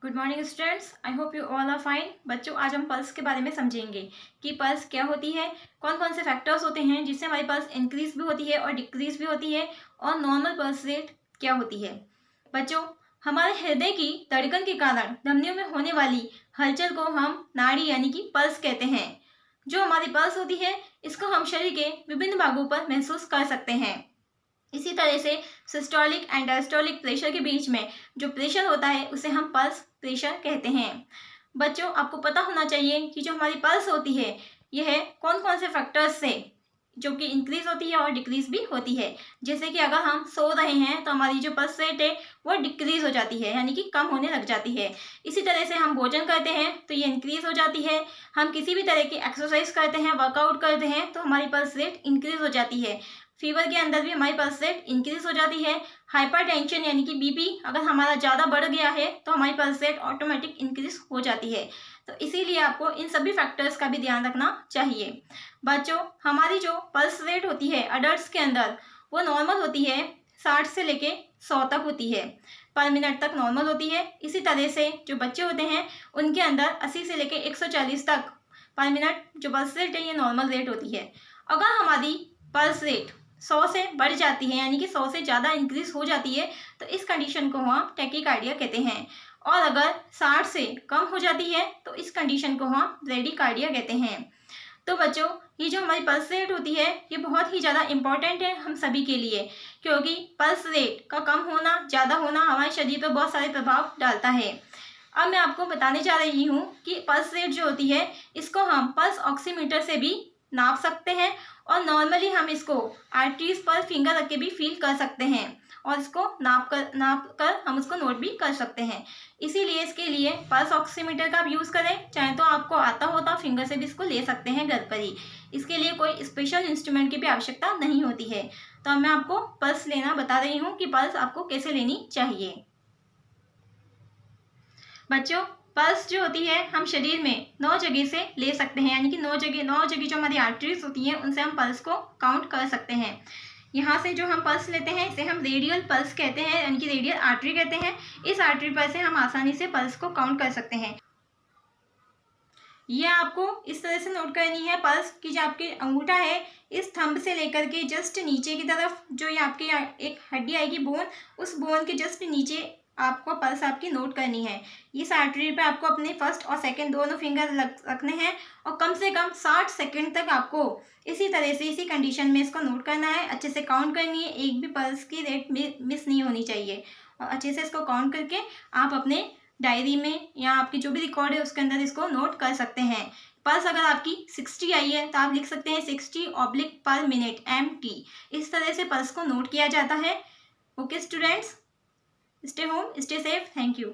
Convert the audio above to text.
Good morning students, I hope you all are fine. बच्चों, आज हम पल्स के बारे में समझेंगे कि पल्स क्या होती है, कौन कौन से फैक्टर्स होते हैं जिससे हमारी पल्स इंक्रीज भी होती है और डिक्रीज भी होती है, और नॉर्मल पल्स रेट क्या होती है। बच्चों, हमारे हृदय की धड़कन के कारण धमनियों में होने वाली हलचल को हम नाड़ी यानी कि पल्स कहते हैं। जो हमारी पल्स होती है, इसको हम शरीर के विभिन्न भागों पर महसूस कर सकते हैं। इसी तरह से सिस्टोलिक एंड डायस्टोलिक प्रेशर के बीच में जो प्रेशर होता है उसे हम पल्स प्रेशर कहते हैं। बच्चों, आपको पता होना चाहिए कि जो हमारी पल्स होती है यह कौन कौन से फैक्टर्स से जो कि इंक्रीज होती है और डिक्रीज भी होती है। जैसे कि अगर हम सो रहे हैं तो हमारी जो पल्स रेट है वो डिक्रीज हो जाती है, यानी कि कम होने लग जाती है। इसी तरह से हम भोजन करते हैं तो ये इंक्रीज हो जाती है। हम किसी भी तरह की एक्सरसाइज करते हैं, वर्कआउट करते हैं तो हमारी पल्स रेट इंक्रीज हो जाती है। फीवर के अंदर भी हमारी पल्स रेट इंक्रीज हो जाती है। हाइपरटेंशन यानी कि बीपी अगर हमारा ज़्यादा बढ़ गया है तो हमारी पल्स रेट ऑटोमेटिक इंक्रीज हो जाती है। तो इसीलिए आपको इन सभी फैक्टर्स का भी ध्यान रखना चाहिए। बच्चों, हमारी जो पल्स रेट होती है अडल्ट्स के अंदर वो नॉर्मल होती है, 60 से लेके 100 तक होती है, पर मिनट तक नॉर्मल होती है। इसी तरह से जो बच्चे होते हैं उनके अंदर 80 से लेके 140 तक पर मिनट जो पल्स रेट है ये नॉर्मल रेट होती है। अगर हमारी पल्स रेट 100 से बढ़ जाती है, यानी कि 100 से ज़्यादा इंक्रीज हो जाती है, तो इस कंडीशन को हम टैकीकार्डिया कहते हैं। और अगर 60 से कम हो जाती है तो इस कंडीशन को हम ब्रेडीकार्डिया कहते हैं। तो बच्चों, ये जो हमारी पल्स रेट होती है ये बहुत ही ज़्यादा इम्पॉर्टेंट है हम सभी के लिए, क्योंकि पल्स रेट का कम होना ज़्यादा होना हमारे शरीर पर बहुत सारे प्रभाव डालता है। अब मैं आपको बताने जा रही हूँ कि पल्स रेट जो होती है इसको हम पल्स ऑक्सीमीटर से भी नाप सकते हैं, और नॉर्मली हम इसको आर्टरीज पर फिंगर रख के भी फील कर सकते हैं, और इसको नाप कर हम उसको नोट भी कर सकते हैं। इसीलिए इसके लिए पल्स ऑक्सीमीटर का आप यूज़ करें, चाहे तो आपको आता हो तो आप फिंगर से भी इसको ले सकते हैं घर पर ही। इसके लिए कोई स्पेशल इंस्ट्रूमेंट की भी आवश्यकता नहीं होती है। तो अब मैं आपको पल्स लेना बता रही हूँ कि पल्स आपको कैसे लेनी चाहिए। बच्चों, पल्स जो होती है हम शरीर में 9 जगह से ले सकते हैं, यानी कि 9 जगह जो हमारी आर्टरीज होती हैं उनसे हम पल्स को काउंट कर सकते हैं। यहाँ से जो हम पल्स लेते हैं इसे हम रेडियल पल्स कहते हैं, यानी कि रेडियल आर्टरी कहते हैं। इस आर्टरी पर से हम आसानी से पल्स को काउंट कर सकते हैं। ये आपको इस तरह से नोट करनी है पल्स की, जो आपके अंगूठा है इस थंब से लेकर के जस्ट नीचे की तरफ जो ये आपके एक हड्डी आएगी बोन, उस बोन के जस्ट नीचे आपको पल्स आपकी नोट करनी है। इस आर्टरी पे आपको अपने फर्स्ट और सेकंड दोनों फिंगर रखने हैं, और कम से कम 60 सेकंड तक आपको इसी तरह से इसी कंडीशन में इसको नोट करना है। अच्छे से काउंट करनी है, एक भी पल्स की रेट मिस नहीं होनी चाहिए, और अच्छे से इसको काउंट करके आप अपने डायरी में या आपकी जो भी रिकॉर्ड है उसके अंदर इसको नोट कर सकते हैं। पल्स अगर आपकी 60 आई है तो आप लिख सकते हैं 60/पर मिनट MT। इस तरह से पल्स को नोट किया जाता है। Okay students, stay home, stay safe, thank you.